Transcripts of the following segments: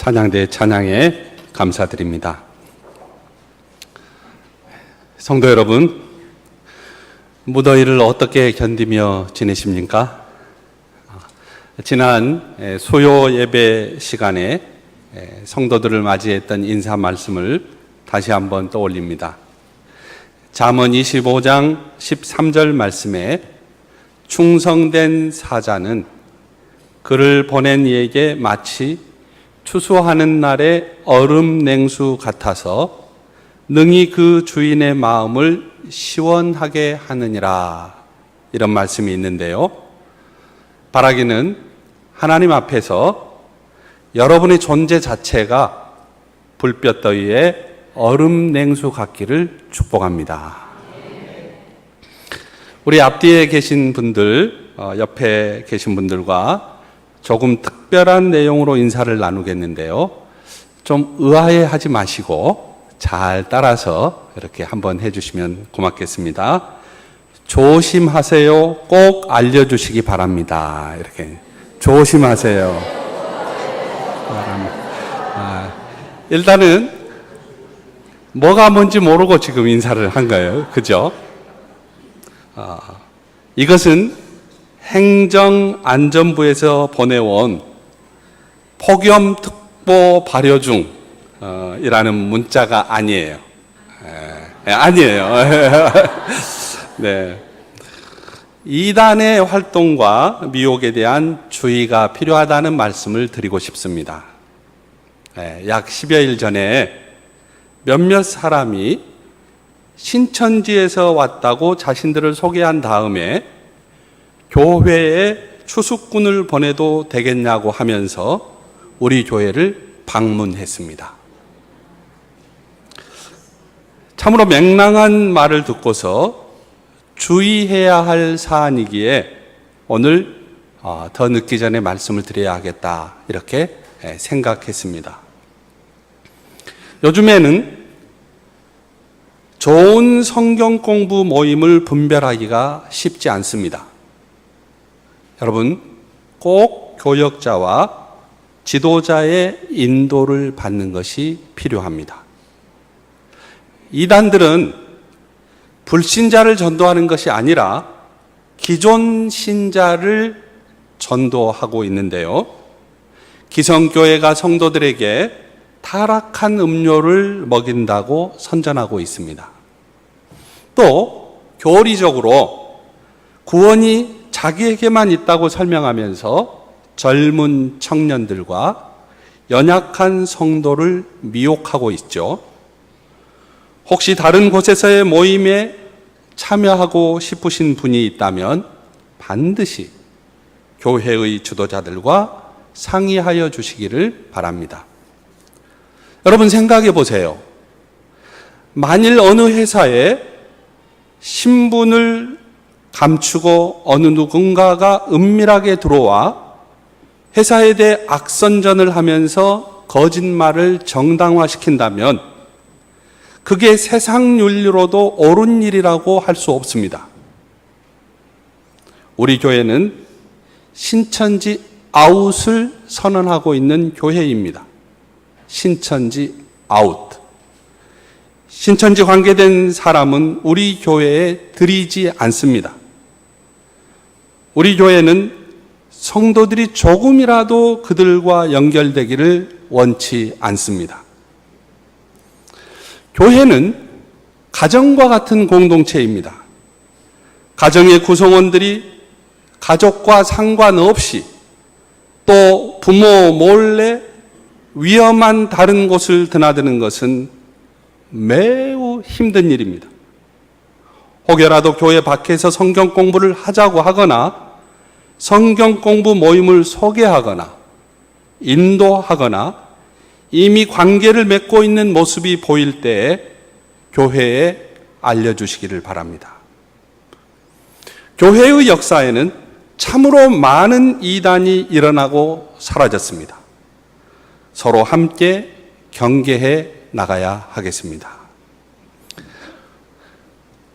찬양대 찬양에 감사드립니다. 성도 여러분, 무더위를 어떻게 견디며 지내십니까? 지난 수요 예배 시간에 성도들을 맞이했던 인사 말씀을 다시 한번 떠올립니다. 잠언 25장 13절 말씀에 충성된 사자는 그를 보낸 이에게 마치 추수하는 날의 얼음 냉수 같아서 능히 그 주인의 마음을 시원하게 하느니라, 이런 말씀이 있는데요. 바라기는 하나님 앞에서 여러분의 존재 자체가 불볕 더위에 얼음 냉수 같기를 축복합니다. 우리 앞뒤에 계신 분들, 옆에 계신 분들과 조금 특별한 내용으로 인사를 나누겠는데요. 좀 의아해하지 마시고 잘 따라서 이렇게 한번 해주시면 고맙겠습니다. 조심하세요. 꼭 알려주시기 바랍니다. 이렇게 조심하세요. 일단은 뭐가 뭔지 모르고 지금 인사를 한 거예요. 그죠? 이것은 행정안전부에서 보내온 폭염특보 발효 중 이라는 문자가 아니에요. 아니에요. 네. 이단의 활동과 미혹에 대한 주의가 필요하다는 말씀을 드리고 싶습니다. 약 10여일 전에 몇몇 사람이 신천지에서 왔다고 자신들을 소개한 다음에 교회에 추수꾼을 보내도 되겠냐고 하면서 우리 교회를 방문했습니다. 참으로 맹랑한 말을 듣고서 주의해야 할 사안이기에 오늘 더 늦기 전에 말씀을 드려야 하겠다, 이렇게 생각했습니다. 요즘에는 좋은 성경 공부 모임을 분별하기가 쉽지 않습니다. 여러분, 꼭 교역자와 지도자의 인도를 받는 것이 필요합니다. 이단들은 불신자를 전도하는 것이 아니라 기존 신자를 전도하고 있는데요. 기성교회가 성도들에게 타락한 음료를 먹인다고 선전하고 있습니다. 또 교리적으로 구원이 자기에게만 있다고 설명하면서 젊은 청년들과 연약한 성도를 미혹하고 있죠. 혹시 다른 곳에서의 모임에 참여하고 싶으신 분이 있다면 반드시 교회의 지도자들과 상의하여 주시기를 바랍니다. 여러분, 생각해 보세요. 만일 어느 회사에 신분을 감추고 어느 누군가가 은밀하게 들어와 회사에 대해 악선전을 하면서 거짓말을 정당화시킨다면 그게 세상 윤리로도 옳은 일이라고 할 수 없습니다. 우리 교회는 신천지 아웃을 선언하고 있는 교회입니다. 신천지 아웃. 신천지 관계된 사람은 우리 교회에 들이지 않습니다. 우리 교회는 성도들이 조금이라도 그들과 연결되기를 원치 않습니다. 교회는 가정과 같은 공동체입니다. 가정의 구성원들이 가족과 상관없이 또 부모 몰래 위험한 다른 곳을 드나드는 것은 매우 힘든 일입니다. 혹여라도 교회 밖에서 성경 공부를 하자고 하거나 성경 공부 모임을 소개하거나 인도하거나 이미 관계를 맺고 있는 모습이 보일 때에 교회에 알려주시기를 바랍니다. 교회의 역사에는 참으로 많은 이단이 일어나고 사라졌습니다. 서로 함께 경계해 나가야 하겠습니다.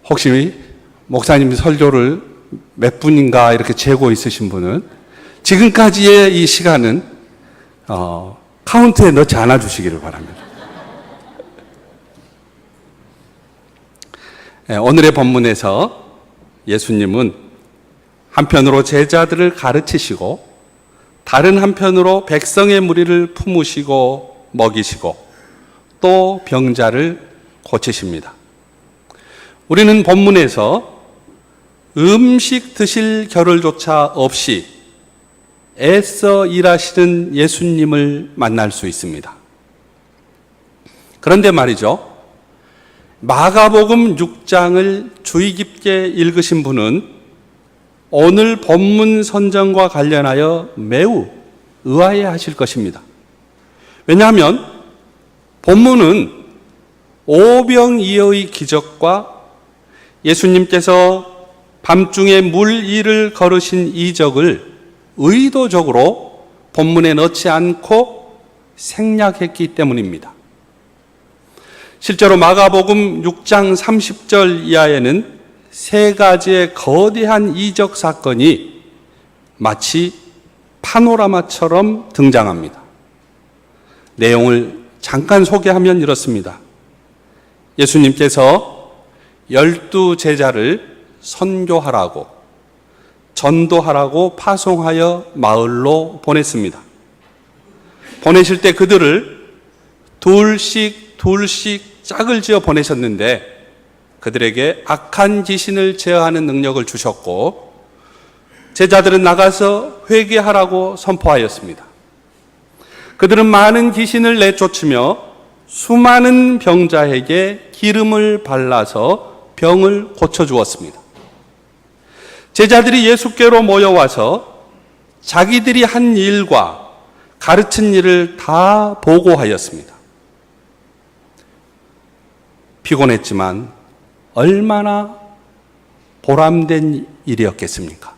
혹시 목사님 설교를 몇 분인가 이렇게 재고 있으신 분은 지금까지의 이 시간은 카운트에 넣지 않아 주시기를 바랍니다. 오늘의 본문에서 예수님은 한편으로 제자들을 가르치시고 다른 한편으로 백성의 무리를 품으시고 먹이시고 또 병자를 고치십니다. 우리는 본문에서 음식 드실 겨를조차 없이 애써 일하시는 예수님을 만날 수 있습니다. 그런데 말이죠, 마가복음 6장을 주의 깊게 읽으신 분은 오늘 본문 선정과 관련하여 매우 의아해 하실 것입니다. 왜냐하면 본문은 오병이어의 기적과 예수님께서 밤중에 물 위를 걸으신 이적을 의도적으로 본문에 넣지 않고 생략했기 때문입니다. 실제로 마가복음 6장 30절 이하에는 세 가지의 거대한 이적 사건이 마치 파노라마처럼 등장합니다. 내용을 잠깐 소개하면 이렇습니다. 예수님께서 12제자를 선교하라고, 전도하라고 파송하여 마을로 보냈습니다. 보내실 때 그들을 둘씩 짝을 지어 보내셨는데 그들에게 악한 귀신을 제어하는 능력을 주셨고 제자들은 나가서 회개하라고 선포하였습니다. 그들은 많은 귀신을 내쫓으며 수많은 병자에게 기름을 발라서 병을 고쳐주었습니다. 제자들이 예수께로 모여와서 자기들이 한 일과 가르친 일을 다 보고하였습니다. 피곤했지만 얼마나 보람된 일이었겠습니까?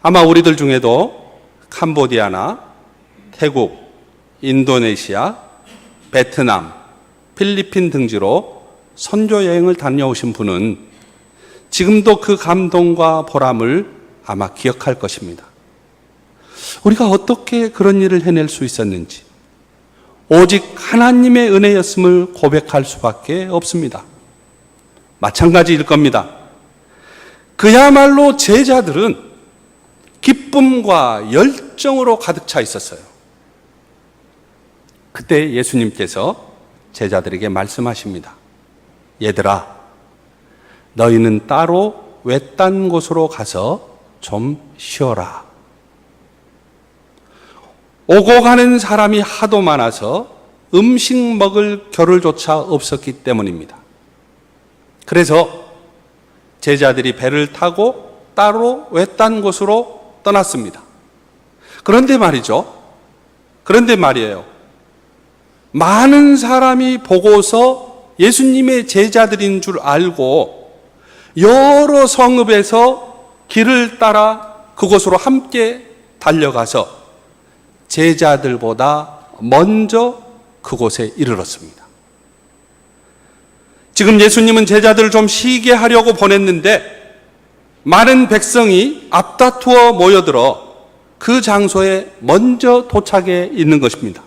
아마 우리들 중에도 캄보디아나 태국, 인도네시아, 베트남, 필리핀 등지로 선교 여행을 다녀오신 분은 지금도 그 감동과 보람을 아마 기억할 것입니다. 우리가 어떻게 그런 일을 해낼 수 있었는지 오직 하나님의 은혜였음을 고백할 수밖에 없습니다. 마찬가지일 겁니다. 그야말로 제자들은 기쁨과 열정으로 가득 차 있었어요. 그때 예수님께서 제자들에게 말씀하십니다. 얘들아, 너희는 따로 외딴 곳으로 가서 좀 쉬어라. 오고 가는 사람이 하도 많아서 음식 먹을 겨를조차 없었기 때문입니다. 그래서 제자들이 배를 타고 따로 외딴 곳으로 떠났습니다. 그런데 말이에요. 많은 사람이 보고서 예수님의 제자들인 줄 알고 여러 성읍에서 길을 따라 그곳으로 함께 달려가서 제자들보다 먼저 그곳에 이르렀습니다. 지금 예수님은 제자들을 좀 쉬게 하려고 보냈는데 많은 백성이 앞다투어 모여들어 그 장소에 먼저 도착해 있는 것입니다.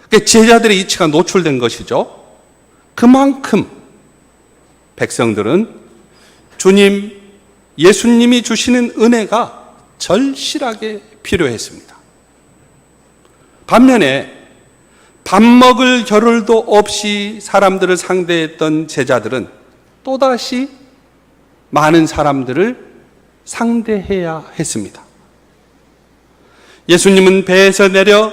그러니까 제자들의 이치가 노출된 것이죠. 그만큼 백성들은 예수님이 주시는 은혜가 절실하게 필요했습니다. 반면에 밥 먹을 겨를도 없이 사람들을 상대했던 제자들은 또다시 많은 사람들을 상대해야 했습니다. 예수님은 배에서 내려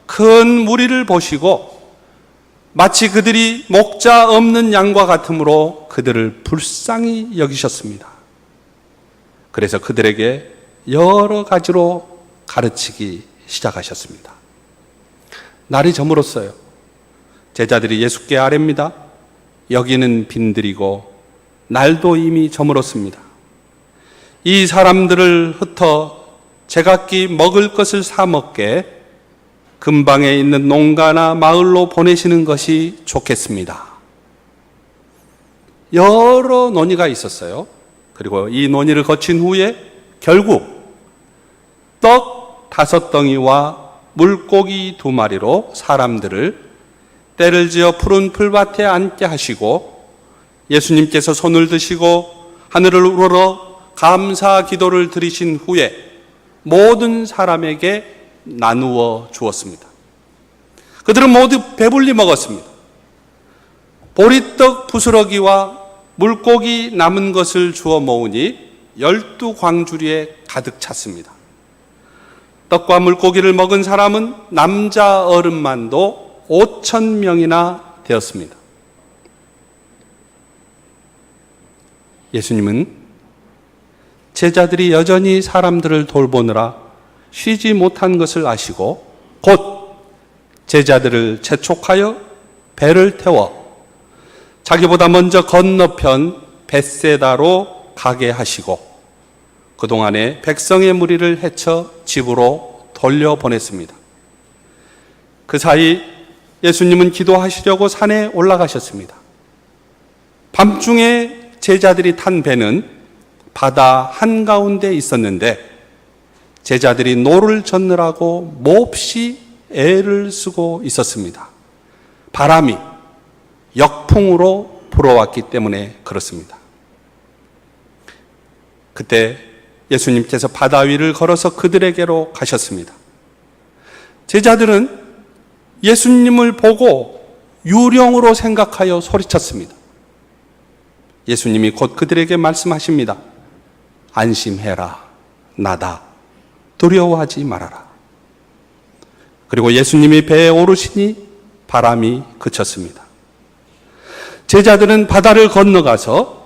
큰 무리를 보시고 마치 그들이 목자 없는 양과 같으므로 그들을 불쌍히 여기셨습니다. 그래서 그들에게 여러 가지로 가르치기 시작하셨습니다. 날이 저물었어요. 제자들이 예수께 아뢰입니다. 여기는 빈들이고 날도 이미 저물었습니다. 이 사람들을 흩어 제각기 먹을 것을 사 먹게 근방에 있는 농가나 마을로 보내시는 것이 좋겠습니다. 여러 논의가 있었어요. 그리고 이 논의를 거친 후에 결국 떡 5덩이와 물고기 2마리로 사람들을 때를 지어 푸른 풀밭에 앉게 하시고 예수님께서 손을 드시고 하늘을 우러러 감사 기도를 드리신 후에 모든 사람에게 나누어 주었습니다. 그들은 모두 배불리 먹었습니다. 보리떡 부스러기와 물고기 남은 것을 주워 모으니 12광주리에 가득 찼습니다. 떡과 물고기를 먹은 사람은 남자 어른만도 5,000명이나 되었습니다. 예수님은 제자들이 여전히 사람들을 돌보느라 쉬지 못한 것을 아시고 곧 제자들을 재촉하여 배를 태워 자기보다 먼저 건너편 벳세다로 가게 하시고 그동안에 백성의 무리를 헤쳐 집으로 돌려보냈습니다. 그 사이 예수님은 기도하시려고 산에 올라가셨습니다. 밤중에 제자들이 탄 배는 바다 한가운데 있었는데 제자들이 노를 젓느라고 몹시 애를 쓰고 있었습니다. 바람이 역풍으로 불어왔기 때문에 그렇습니다. 그때 예수님께서 바다 위를 걸어서 그들에게로 가셨습니다. 제자들은 예수님을 보고 유령으로 생각하여 소리쳤습니다. 예수님이 곧 그들에게 말씀하십니다. 안심해라, 나다. 두려워하지 말아라. 그리고 예수님이 배에 오르시니 바람이 그쳤습니다. 제자들은 바다를 건너가서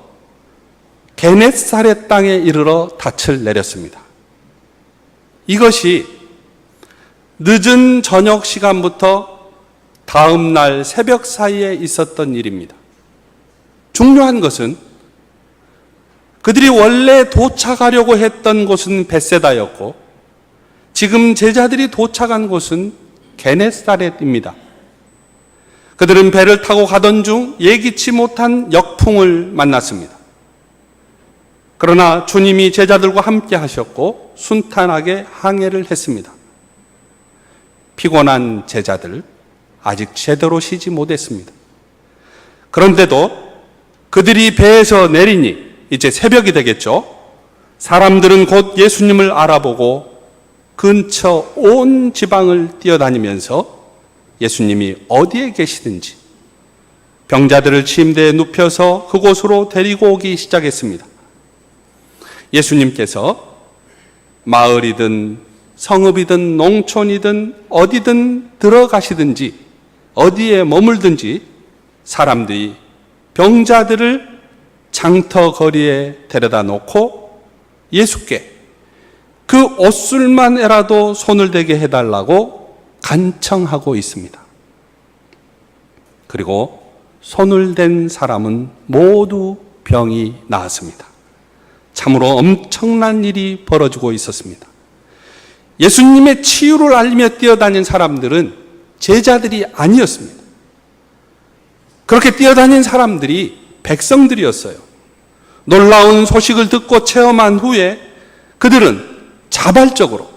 게네사렛 땅에 이르러 닻을 내렸습니다. 이것이 늦은 저녁 시간부터 다음 날 새벽 사이에 있었던 일입니다. 중요한 것은 그들이 원래 도착하려고 했던 곳은 벳세다였고 지금 제자들이 도착한 곳은 게네사렛입니다. 그들은 배를 타고 가던 중 예기치 못한 역풍을 만났습니다. 그러나 주님이 제자들과 함께 하셨고 순탄하게 항해를 했습니다. 피곤한 제자들 아직 제대로 쉬지 못했습니다. 그런데도 그들이 배에서 내리니 이제 새벽이 되겠죠. 사람들은 곧 예수님을 알아보고 근처 온 지방을 뛰어다니면서 예수님이 어디에 계시든지 병자들을 침대에 눕혀서 그곳으로 데리고 오기 시작했습니다. 예수님께서 마을이든 성읍이든 농촌이든 어디든 들어가시든지 어디에 머물든지 사람들이 병자들을 장터 거리에 데려다 놓고 예수께 그 옷술만이라도 손을 대게 해달라고 간청하고 있습니다. 그리고 손을 댄 사람은 모두 병이 나았습니다. 참으로 엄청난 일이 벌어지고 있었습니다. 예수님의 치유를 알리며 뛰어다닌 사람들은 제자들이 아니었습니다. 그렇게 뛰어다닌 사람들이 백성들이었어요. 놀라운 소식을 듣고 체험한 후에 그들은 자발적으로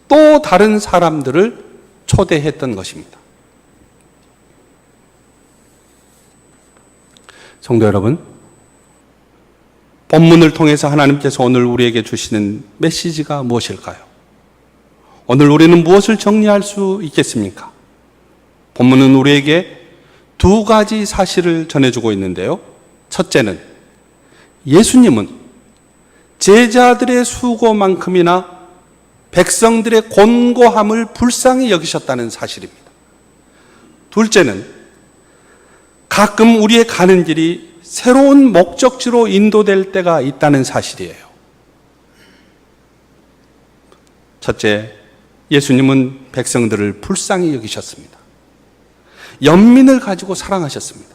또 다른 사람들을 초대했던 것입니다. 성도 여러분, 본문을 통해서 하나님께서 오늘 우리에게 주시는 메시지가 무엇일까요? 오늘 우리는 무엇을 정리할 수 있겠습니까? 본문은 우리에게 두 가지 사실을 전해주고 있는데요. 첫째는 예수님은 제자들의 수고만큼이나 백성들의 곤고함을 불쌍히 여기셨다는 사실입니다. 둘째는 가끔 우리의 가는 길이 새로운 목적지로 인도될 때가 있다는 사실이에요. 첫째, 예수님은 백성들을 불쌍히 여기셨습니다. 연민을 가지고 사랑하셨습니다.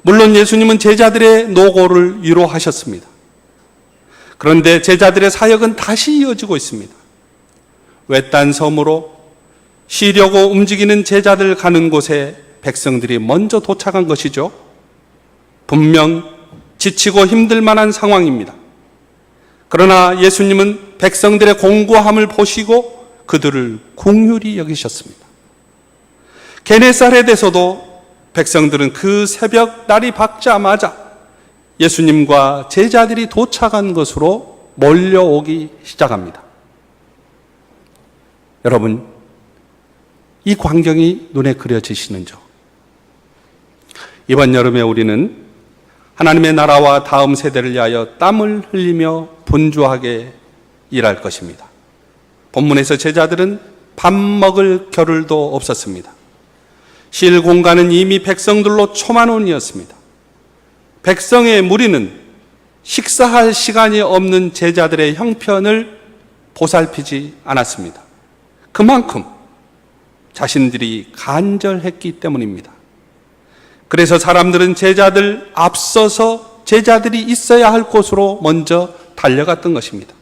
물론 예수님은 제자들의 노고를 위로하셨습니다. 그런데 제자들의 사역은 다시 이어지고 있습니다. 외딴 섬으로 쉬려고 움직이는 제자들 가는 곳에 백성들이 먼저 도착한 것이죠. 분명 지치고 힘들 만한 상황입니다. 그러나 예수님은 백성들의 공고함을 보시고 그들을 긍휼히 여기셨습니다. 게네사렛에서도 백성들은 그 새벽 날이 밝자마자 예수님과 제자들이 도착한 것으로 몰려오기 시작합니다. 여러분, 이 광경이 눈에 그려지시는죠? 이번 여름에 우리는 하나님의 나라와 다음 세대를 위하여 땀을 흘리며 분주하게 일할 것입니다. 본문에서 제자들은 밥 먹을 겨를도 없었습니다. 쉴 공간은 이미 백성들로 초만원이었습니다. 백성의 무리는 식사할 시간이 없는 제자들의 형편을 보살피지 않았습니다. 그만큼 자신들이 간절했기 때문입니다. 그래서 사람들은 제자들 앞서서 제자들이 있어야 할 곳으로 먼저 달려갔던 것입니다.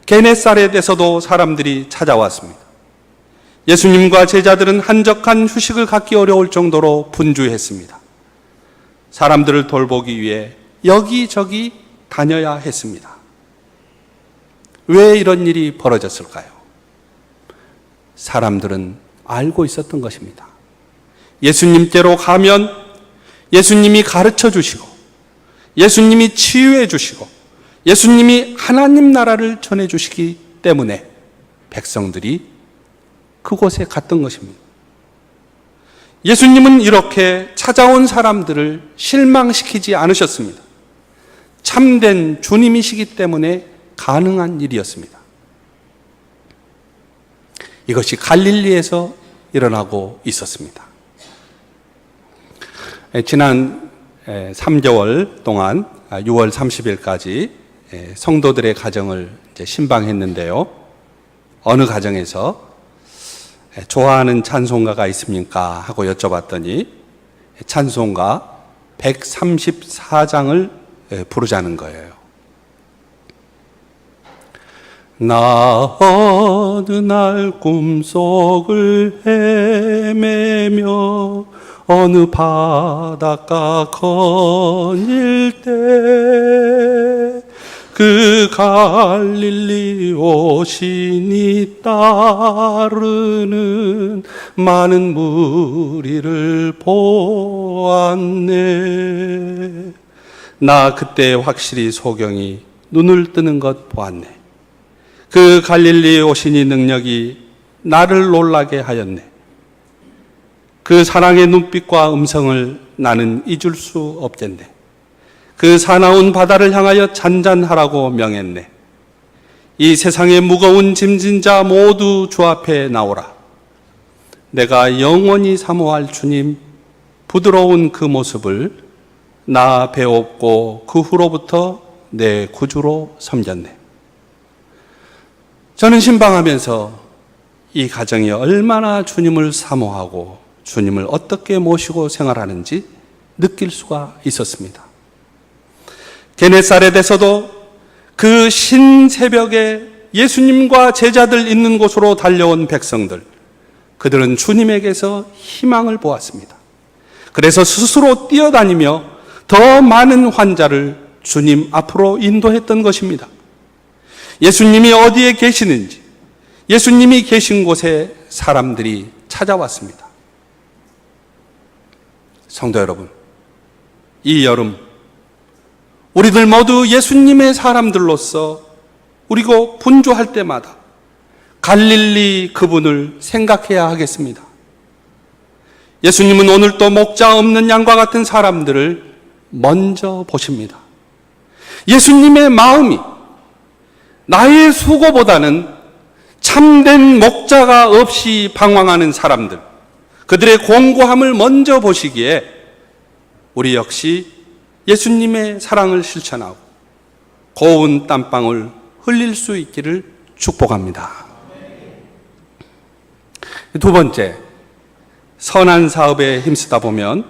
게네사렛에서도 사람들이 찾아왔습니다. 예수님과 제자들은 한적한 휴식을 갖기 어려울 정도로 분주했습니다. 사람들을 돌보기 위해 여기저기 다녀야 했습니다. 왜 이런 일이 벌어졌을까요? 사람들은 알고 있었던 것입니다. 예수님께로 가면 예수님이 가르쳐 주시고, 예수님이 치유해 주시고, 예수님이 하나님 나라를 전해 주시기 때문에 백성들이 그곳에 갔던 것입니다. 예수님은 이렇게 찾아온 사람들을 실망시키지 않으셨습니다. 참된 주님이시기 때문에 가능한 일이었습니다. 이것이 갈릴리에서 일어나고 있었습니다. 지난 3개월 동안 6월 30일까지 성도들의 가정을 신방했는데요. 어느 가정에서 좋아하는 찬송가가 있습니까? 하고 여쭤봤더니 찬송가 134장을 부르자는 거예요. 나 어느 날 꿈속을 헤매며 어느 바닷가 거닐 때 그 갈릴리 오신이 따르는 많은 무리를 보았네. 나 그때 확실히 소경이 눈을 뜨는 것 보았네. 그 갈릴리 오신이 능력이 나를 놀라게 하였네. 그 사랑의 눈빛과 음성을 나는 잊을 수 없겠네. 그 사나운 바다를 향하여 잔잔하라고 명했네. 이 세상의 무거운 짐진 자 모두 주 앞에 나오라. 내가 영원히 사모할 주님 부드러운 그 모습을 나 배웠고 그 후로부터 내 구주로 섬겼네. 저는 신방하면서 이 가정이 얼마나 주님을 사모하고 주님을 어떻게 모시고 생활하는지 느낄 수가 있었습니다. 게네사렛에서도 그 신새벽에 예수님과 제자들 있는 곳으로 달려온 백성들, 그들은 주님에게서 희망을 보았습니다. 그래서 스스로 뛰어다니며 더 많은 환자를 주님 앞으로 인도했던 것입니다. 예수님이 어디에 계시는지, 예수님이 계신 곳에 사람들이 찾아왔습니다. 성도 여러분, 이 여름 우리들 모두 예수님의 사람들로서 우리고 분주할 때마다 갈릴리 그분을 생각해야 하겠습니다. 예수님은 오늘도 목자 없는 양과 같은 사람들을 먼저 보십니다. 예수님의 마음이 나의 수고보다는 참된 목자가 없이 방황하는 사람들, 그들의 공고함을 먼저 보시기에 우리 역시 예수님의 사랑을 실천하고 고운 땀방울 흘릴 수 있기를 축복합니다. 두 번째, 선한 사업에 힘쓰다 보면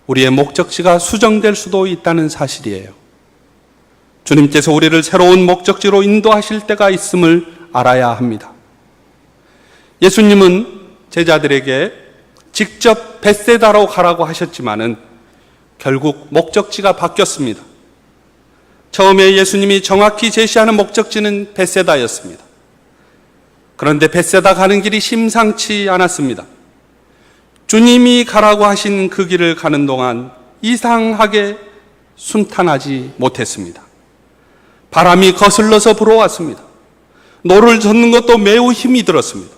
우리의 목적지가 수정될 수도 있다는 사실이에요. 주님께서 우리를 새로운 목적지로 인도하실 때가 있음을 알아야 합니다. 예수님은 제자들에게 직접 벳세다로 가라고 하셨지만은 결국 목적지가 바뀌었습니다. 처음에 예수님이 정확히 제시하는 목적지는 벳세다였습니다. 그런데 벳세다 가는 길이 심상치 않았습니다. 주님이 가라고 하신 그 길을 가는 동안 이상하게 순탄하지 못했습니다. 바람이 거슬러서 불어왔습니다. 노를 젓는 것도 매우 힘이 들었습니다.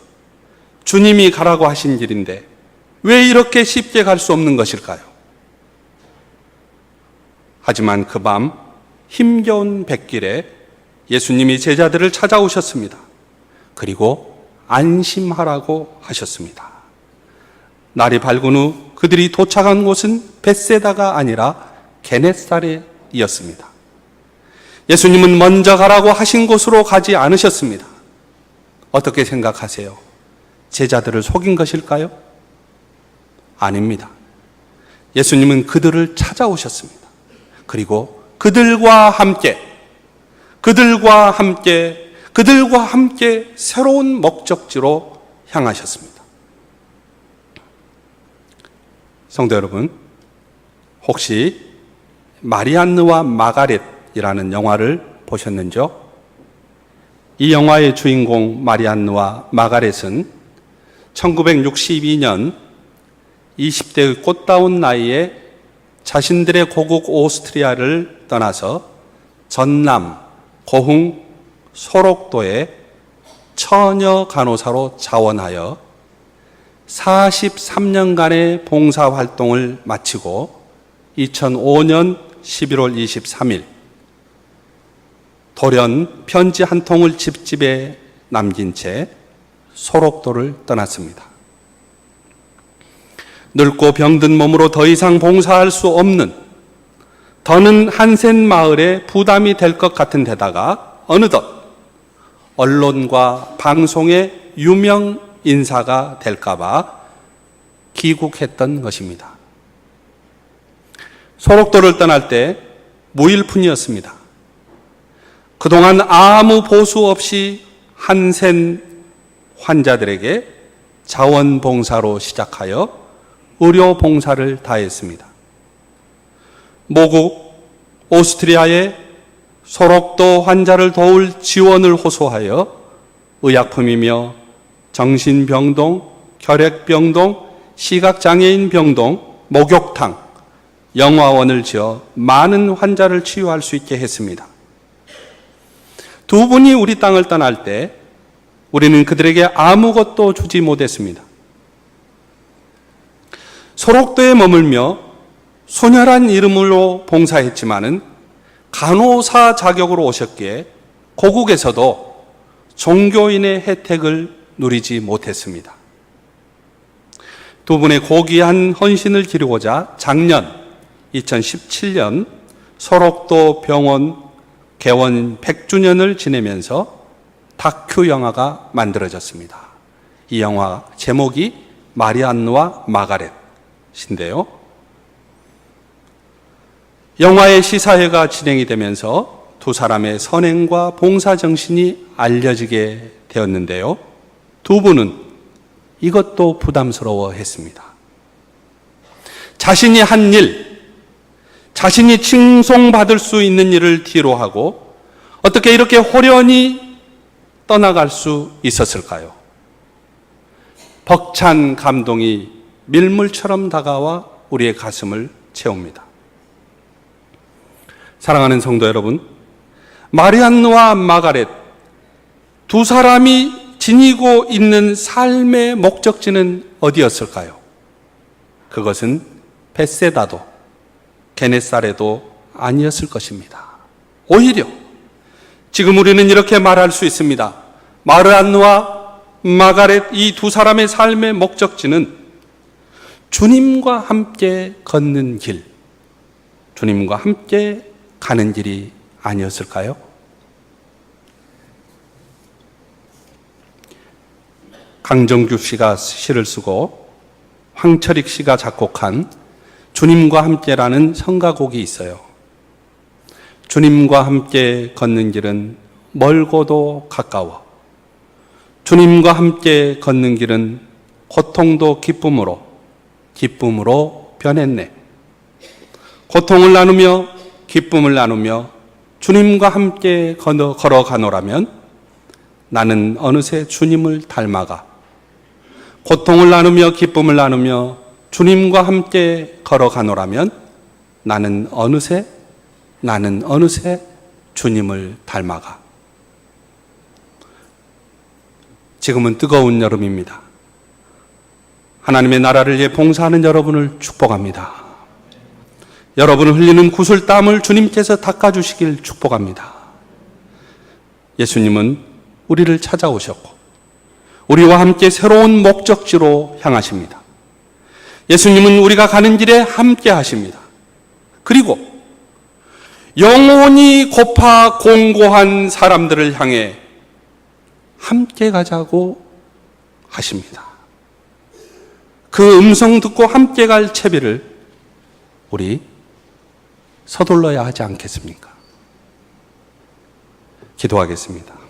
주님이 가라고 하신 길인데 왜 이렇게 쉽게 갈 수 없는 것일까요? 하지만 그 밤 힘겨운 뱃길에 예수님이 제자들을 찾아오셨습니다. 그리고 안심하라고 하셨습니다. 날이 밝은 후 그들이 도착한 곳은 벳세다가 아니라 게네사렛이었습니다. 예수님은 먼저 가라고 하신 곳으로 가지 않으셨습니다. 어떻게 생각하세요? 제자들을 속인 것일까요? 아닙니다. 예수님은 그들을 찾아오셨습니다. 그리고 그들과 함께 새로운 목적지로 향하셨습니다. 성도 여러분, 혹시 마리안느와 마가렛이라는 영화를 보셨는지요? 이 영화의 주인공 마리안느와 마가렛은 1962년 20대의 꽃다운 나이에 자신들의 고국 오스트리아를 떠나서 전남 고흥 소록도에 처녀 간호사로 자원하여 43년간의 봉사활동을 마치고 2005년 11월 23일 돌연 편지 한 통을 집집에 남긴 채 소록도를 떠났습니다. 늙고 병든 몸으로 더 이상 봉사할 수 없는 더는 한센 마을에 부담이 될 것 같은 데다가 어느덧 언론과 방송의 유명 인사가 될까봐 귀국했던 것입니다. 소록도를 떠날 때 무일푼이었습니다. 그동안 아무 보수 없이 한센 환자들에게 자원봉사로 시작하여 의료봉사를 다했습니다. 모국 오스트리아에 소록도 환자를 도울 지원을 호소하여 의약품이며 정신병동, 혈액병동, 시각장애인 병동, 목욕탕, 영화원을 지어 많은 환자를 치유할 수 있게 했습니다. 두 분이 우리 땅을 떠날 때 우리는 그들에게 아무것도 주지 못했습니다. 소록도에 머물며 소녀란 이름으로 봉사했지만은 간호사 자격으로 오셨기에 고국에서도 종교인의 혜택을 누리지 못했습니다. 두 분의 고귀한 헌신을 기리고자 작년 2017년 소록도 병원 개원 100주년을 지내면서 다큐 영화가 만들어졌습니다. 이 영화 제목이 마리안느와 마가렛인데요. 영화의 시사회가 진행이 되면서 두 사람의 선행과 봉사정신이 알려지게 되었는데요. 두 분은 이것도 부담스러워했습니다. 자신이 한 일, 자신이 칭송받을 수 있는 일을 뒤로하고 어떻게 이렇게 호련히 떠나갈 수 있었을까요? 벅찬 감동이 밀물처럼 다가와 우리의 가슴을 채웁니다. 사랑하는 성도 여러분, 마리안느와 마가렛 두 사람이 지니고 있는 삶의 목적지는 어디였을까요? 그것은 벳세다도 게네사렛도 아니었을 것입니다. 오히려 지금 우리는 이렇게 말할 수 있습니다. 마리안느와 마가렛 이 두 사람의 삶의 목적지는 주님과 함께 걷는 길, 주님과 함께 가는 길이 아니었을까요? 강정규 씨가 시를 쓰고 황철익 씨가 작곡한 주님과 함께라는 성가곡이 있어요. 주님과 함께 걷는 길은 멀고도 가까워. 주님과 함께 걷는 길은 고통도 기쁨으로 변했네. 고통을 나누며 기쁨을 나누며 주님과 함께 걸어가노라면 나는 어느새 주님을 닮아가 고통을 나누며 기쁨을 나누며 주님과 함께 걸어가노라면 나는 어느새 주님을 닮아가. 지금은 뜨거운 여름입니다. 하나님의 나라를 위해 봉사하는 여러분을 축복합니다. 여러분을 흘리는 구슬땀을 주님께서 닦아주시길 축복합니다. 예수님은 우리를 찾아오셨고 우리와 함께 새로운 목적지로 향하십니다. 예수님은 우리가 가는 길에 함께 하십니다. 그리고 영혼이 고파 공고한 사람들을 향해 함께 가자고 하십니다. 그 음성 듣고 함께 갈 채비를 우리 서둘러야 하지 않겠습니까? 기도하겠습니다.